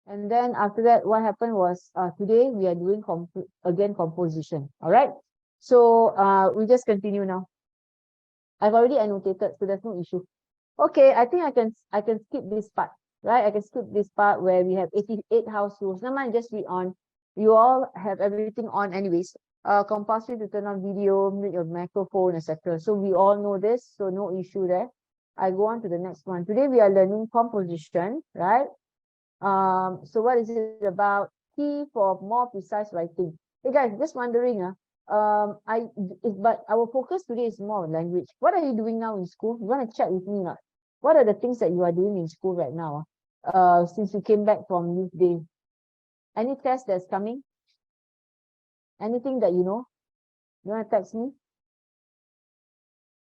And then after that, what happened was today we are doing again composition. All right. So we just continue now. I've already annotated, so there's no issue. Okay, I think I can skip this part, right? I can skip this part where we have 88 house rules. Never mind, just read on. You all have everything on anyways. Compulsory to turn on video, mute your microphone, etc. So we all know this, so no issue there. I go on to the next one. Today we are learning composition, right? So what is it about? Key for more precise writing. Hey guys, just wondering, but our focus today is more on language. What are you doing now in school? You want to chat with me, not? What are the things that you are doing in school right now? Since you came back from youth day, any test that's coming? Anything that you know? You want to text me?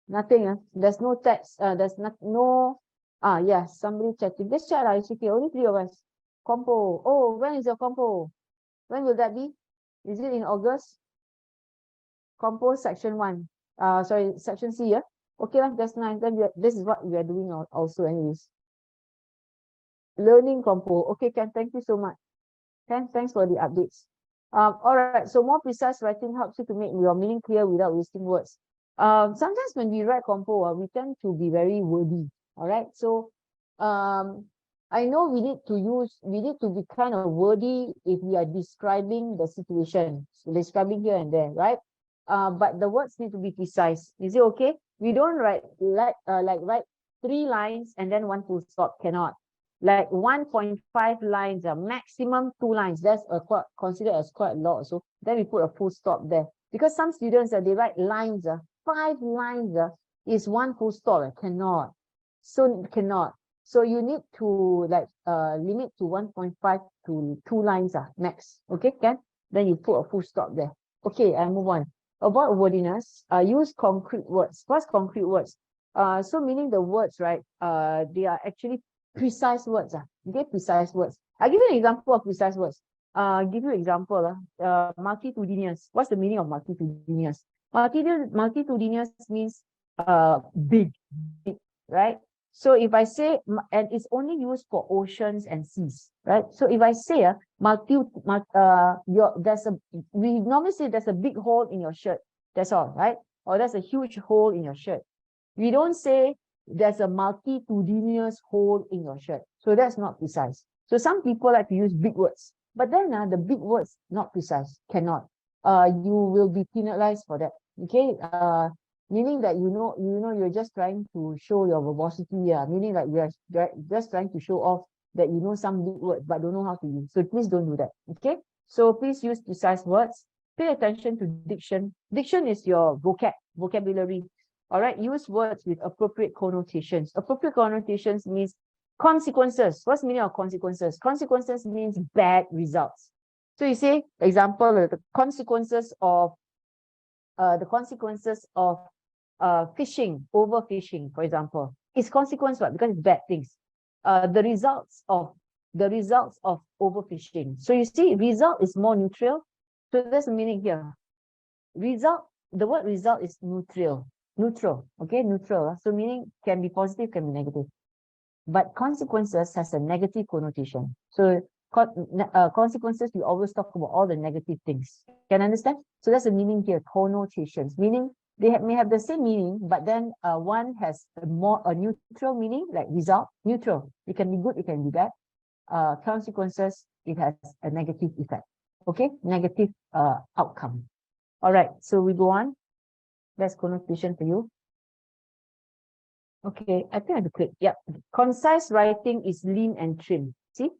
Nothing. There's no text. There's no. Yes, somebody chatting. Just chat. It's okay. Only 3 of us. Compo. Oh, when is your compo? When will that be? Is it in August? Compo section 1. Sorry, section C, yeah? Okay, that's nice. Then this is what we are doing also anyways. Learning compo. Okay, Ken, thank you so much. Ken, thanks for the updates. All right, so more precise writing helps you to make your meaning clear without wasting words. Sometimes when we write compo, we tend to be very wordy. All right, so I know we need to be kind of wordy if we are describing the situation, so describing here and there, right? But the words need to be precise. Is it okay? We don't write write 3 lines and then 1 full stop. Cannot. Like 1.5 lines, maximum 2 lines. That's considered as quite a lot. So then we put a full stop there. Because some students they write lines, 5 lines is 1 full stop. Cannot. So cannot. So you need to limit to 1.5 to 2 lines max. Okay, Ken? Then you put a full stop there. Okay, I move on. About wordiness, use concrete words. What's concrete words? So meaning the words, right? They are actually precise words. Okay, precise words. I'll give you an example of precise words. Give you an example. Multitudinous. What's the meaning of multitudinous? Multitudinous means big, right? So if I say, and it's only used for oceans and seas, right? So if I say we normally say there's a big hole in your shirt. That's all, right? Or there's a huge hole in your shirt. We don't say there's a multitudinous hole in your shirt. So that's not precise. So some people like to use big words, but then the big words not precise, cannot. You will be penalized for that. Okay. Meaning that you're just trying to show your verbosity. Meaning that you're just trying to show off that you know some big words but don't know how to use. So please don't do that. Okay. So please use precise words. Pay attention to diction. Diction is your vocabulary. All right, use words with appropriate connotations. Appropriate connotations means consequences. What's the meaning of consequences? Consequences means bad results. So you say, example, the consequences of fishing, overfishing, for example, is consequence what? Because it's bad things. The results of overfishing. So you see, result is more neutral. So that's the meaning here. Result. The word result is neutral. Okay, neutral. So meaning can be positive, can be negative. But consequences has a negative connotation. So consequences, we always talk about all the negative things. Can you understand? So that's the meaning here, connotations. Meaning they may have the same meaning, but then one has a neutral meaning, like result, neutral. It can be good, it can be bad. Consequences, it has a negative effect. Okay, negative outcome. All right, so we go on. That's connotation for you. Okay, I think I have to click. Yeah, concise writing is lean and trim. See,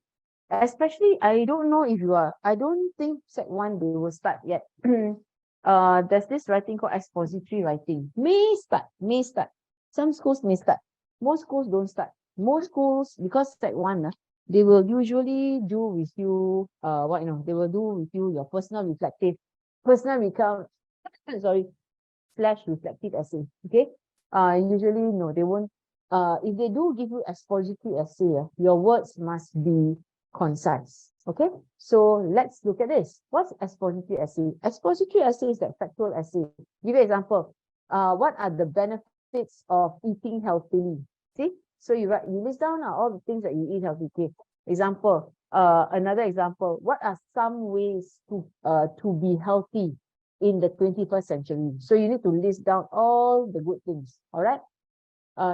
especially I don't know if you are. I don't think Sec 1 they will start yet. There's this writing called expository writing. May start. Some schools may start. Most schools don't start. Most schools, because Sec 1, they will usually do with you. They will do with you your personal recount. Sorry. / reflective essay. Okay. Usually no, they won't. If they do give you expository essay, your words must be concise. Okay. So let's look at this. What's expository essay? Expository essay is that factual essay. Give you an example. What are the benefits of eating healthily? See. So you list down all the things that you eat healthily. Example, another example, what are some ways to be healthy in the 21st century? So you need to list down all the good things, all right?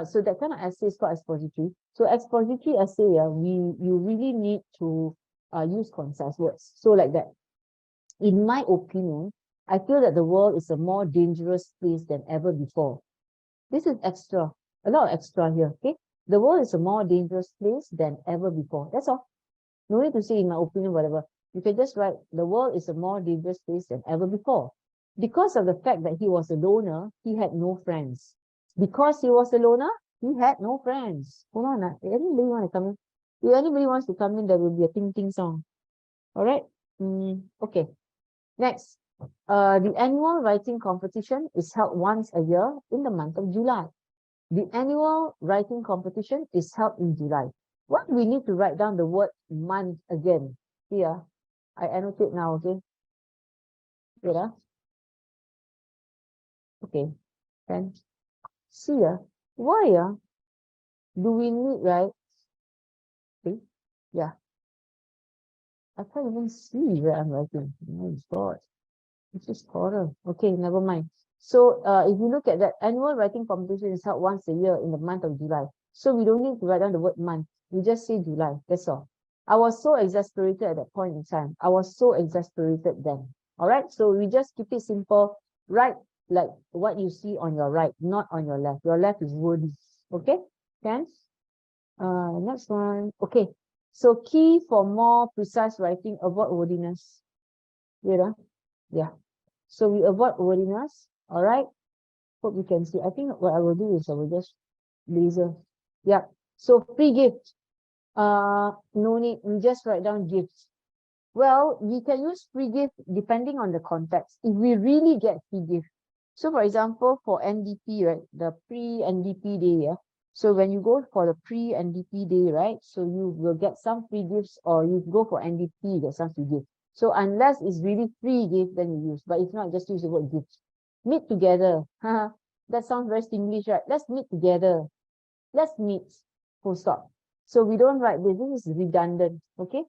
So that kind of essay is called expository. So expository essay, you really need to use concise words. So like that. In my opinion, I feel that the world is a more dangerous place than ever before. This is extra, a lot of extra here, okay? The world is a more dangerous place than ever before. That's all. No need to say in my opinion, whatever. You can just write, the world is a more dangerous place than ever before. Because of the fact that he was a loner, he had no friends. Because he was a loner, he had no friends. Hold on, anybody want to come in? If anybody wants to come in, there will be a ting ting song. All right. Okay. Next, the annual writing competition is held once a year in the month of July. The annual writing competition is held in July. What we need to write down the word month again. Here, I annotate now, okay? Here. Okay, then see why do we need, right? Okay, yeah. I can't even see where I'm writing. Oh my God. It's just horror. Okay, never mind. So if you look at that, annual writing competition is held once a year in the month of July. So we don't need to write down the word month. We just say July. That's all. I was so exasperated at that point in time. I was so exasperated then. All right. So we just keep it simple. Write like what you see on your right, not on your left. Your left is wordy. Okay. Can? Next one. Okay. So key for more precise writing, avoid wordiness. Yeah. So we avoid wordiness. All right. Hope you can see. I think what I will do is I will just laser. Yeah. So free gift. No need. We just write down gifts. Well, we can use free gift depending on the context. If we really get free gift. So for example, for NDP, right? The pre-NDP day, yeah. So when you go for the pre-NDP day, right? So you will get some free gifts, or you go for NDP, you get some free gifts. So unless it's really free gift, then you use. But if not, just use the word gift. Meet together. That sounds very English, right? Let's meet together. Let's meet. Full stop. So we don't write this. This is redundant. Okay.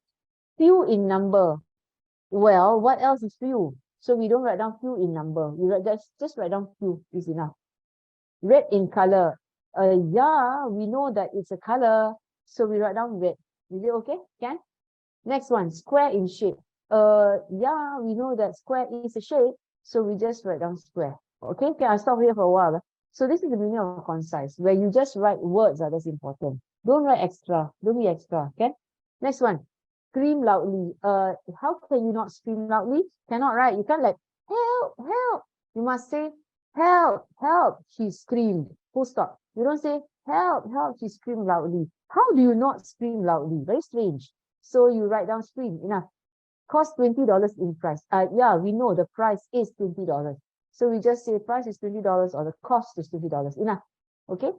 Few in number. Well, what else is few? So we don't write down few in number. We write just write down few is enough. Red in color. Yeah, we know that it's a color. So we write down red. Is it okay? Can? Next one, square in shape. Yeah, we know that square is a shape. So we just write down square. Okay, I'll stop here for a while. So this is the meaning of concise, where you just write words. That's important. Don't write extra. Don't be extra. Okay. Next one, scream loudly. How can you not scream loudly? Cannot, right? You can't like help, help. You must say help, help. She screamed. Full stop. You don't say help, help. She screamed loudly. How do you not scream loudly? Very strange. So you write down scream. Enough. Cost $20 in price. Yeah, we know the price is $20. So we just say price is $20 or the cost is $20. Enough. Okay.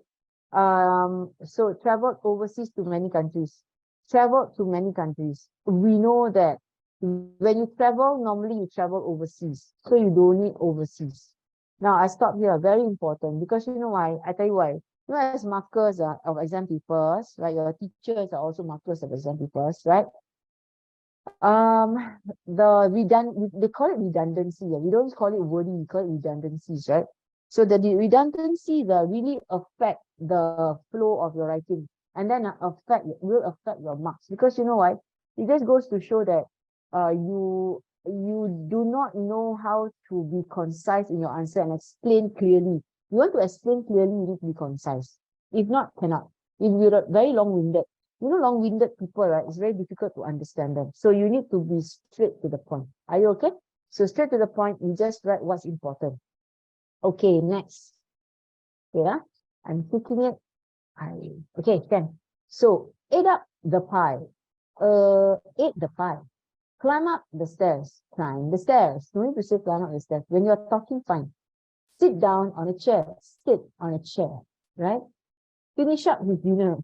So traveled overseas to many countries. Traveled to many countries. We know that when you travel, normally you travel overseas. So you don't need overseas. Now I stop here. Very important, because you know why? I tell you why. You know, as markers of exam papers, right? Your teachers are also markers of exam papers, right? They call it redundancy. We don't call it wording, we call it redundancies, right? So the redundancy really affect the flow of your writing, and then will affect your marks, because you know why? It just goes to show that you do not know how to be concise in your answer and explain clearly. You want to explain clearly, you need to be concise. If not, cannot. If you're very long-winded, you know, long-winded people, right? It's very difficult to understand them. So you need to be straight to the point. Are you okay? So straight to the point, you just write what's important. Okay, next. Yeah, I'm picking it. Okay, can. So ate up the pie. Ate the pie. Climb up the stairs. Climb the stairs. No need to say climb up the stairs. When you're talking, fine. Sit down on a chair. Sit on a chair. Right? Finish up his dinner.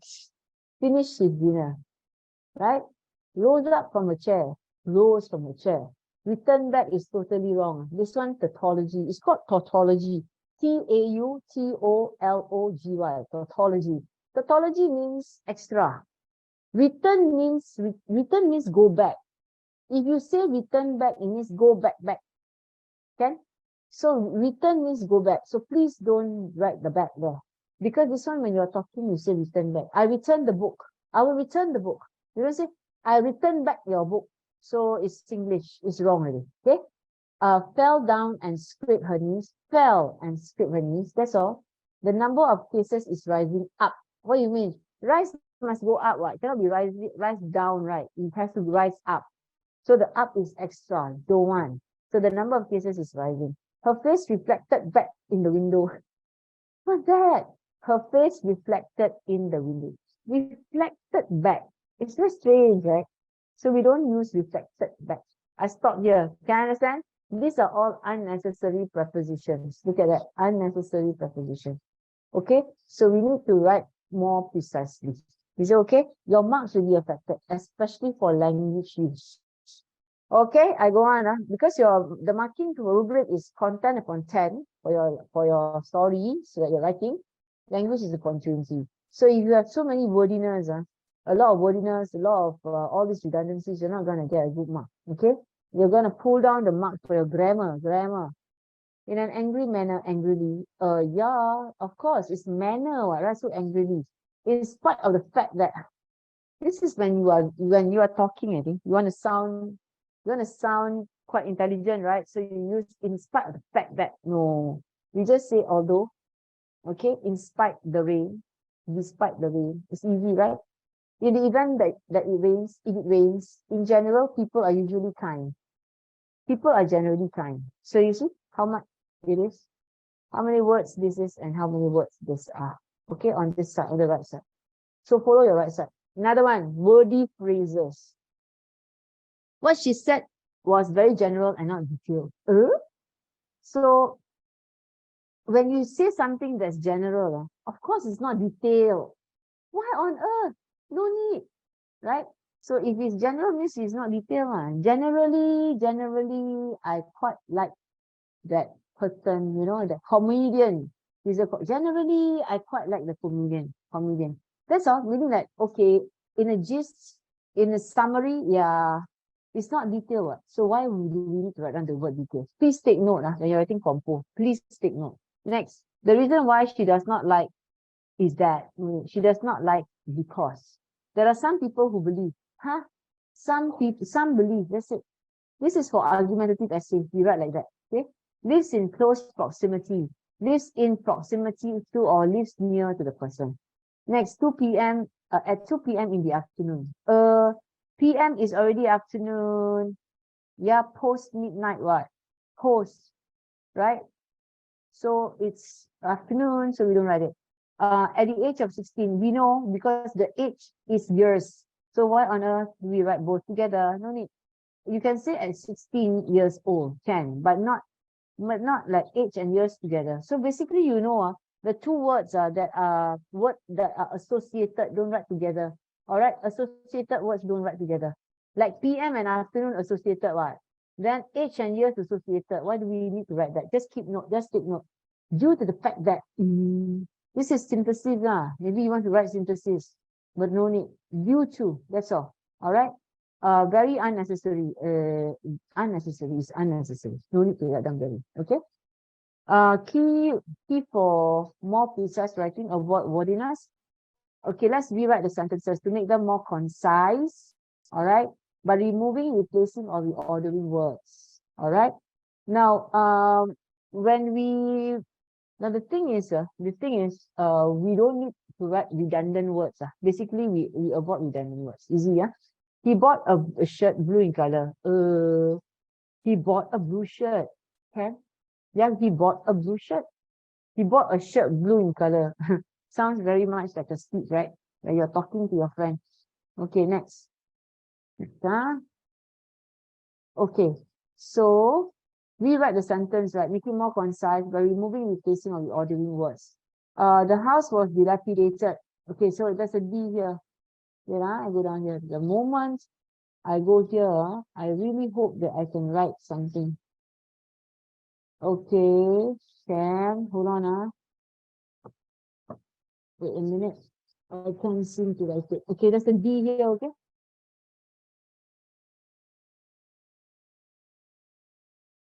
Finish his dinner. Right? Rose up from a chair. Rose from a chair. Return back is totally wrong. This one, tautology. It's called tautology. Tautology. Tautology. Tautology means extra. Return means go back. If you say return back, it means go back. Okay? So return means go back. So please don't write the back there. Because this one, when you're talking, you say return back. I return the book. I will return the book. You don't say, I return back your book. So it's English. It's wrong already. Okay? Fell down and scraped her knees. Fell and scraped her knees. That's all. The number of cases is rising up. What do you mean? Rise must go up, right? It cannot be rise down, right? It has to rise up. So the up is extra. Don't want. So the number of cases is rising. Her face reflected back in the window. What's that? Her face reflected in the window. Reflected back. It's very strange, right? So we don't use reflected back. I stop here. Can you understand? These are all unnecessary prepositions. Look at that. Unnecessary prepositions. Okay? So we need to write more precisely. Is it okay? Your marks will be affected, especially for language use. Okay, I go on. Because the marking to rubric is content upon 10 for your story so that you're writing. Language is upon 20. So if you have so many wordiness, a lot of wordiness, a lot of all these redundancies, you're not going to get a good mark. Okay? You're going to pull down the mark for your grammar. In an angry manner, angrily. Yeah, of course, it's manner, right? So angrily. In spite of the fact that this is when you are talking, I think you want to sound quite intelligent, right? So you use in spite of the fact that, no, you just say although, okay, in spite the rain, despite the rain. It's easy, right? In the event that it rains, if it rains, in general, people are usually kind. People are generally kind. So you see how much it is, how many words this is, and how many words this are. Okay, on this side, on the right side. So follow your right side. Another one, wordy phrases. What she said was very general and not detailed. So when you say something that's general, of course it's not detailed. Why on earth? No need, right? So if it's general, means it's not detailed. Generally, I quite like that person, you know, the comedian. Generally, I quite like the comedian. That's all, meaning that, okay, in a gist, in a summary, yeah, it's not detailed. So why do we need to write down the word details? Please take note when you're writing compo. Please take note. Next, the reason why she does not like is that she does not like because. There are some people who believe, some believe, that's it. This is for argumentative essay. We write like that, okay? Lives in close proximity. Lives in proximity to or lives near to the person. Next, 2 p.m. At 2 p.m. in the afternoon. PM is already afternoon. Yeah, post midnight, what? Post, right? So it's afternoon, so we don't write it. At the age of 16, we know because the age is years. So why on earth do we write both together? No need. You can say at 16 years old, but not like age and years together. So basically, you know, the two words that are associated, don't write together. All right, associated words don't write together. Like PM and afternoon associated, what? Then age and years associated. Why do we need to write that? Just keep note, just take note. Due to the fact that this is synthesis, maybe you want to write synthesis, but no need. Due to, that's all. All right. Very unnecessary. Unnecessary is unnecessary. No need to write down very. Okay. Key for more precise writing, avoid wordiness. Okay, let's rewrite the sentences to make them more concise. All right, by removing, replacing, or reordering words. All right. Now, the thing is, we don't need to write redundant words. Basically, we avoid redundant words. Easy, yeah. He bought a shirt blue in color. He bought a blue shirt. Okay. Yeah, he bought a blue shirt. He bought a shirt blue in color. Sounds very much like a speech, right? When you're talking to your friend. Okay, next. Okay, so rewrite the sentence, right? Make it more concise by removing, replacing, or reordering words. The house was dilapidated. Okay, so there's a D here. I go down here. The moment I go here, I really hope that I can write something. Okay, Sam, hold on. Wait a minute. I can't seem to write it. Okay, there's a D here, okay?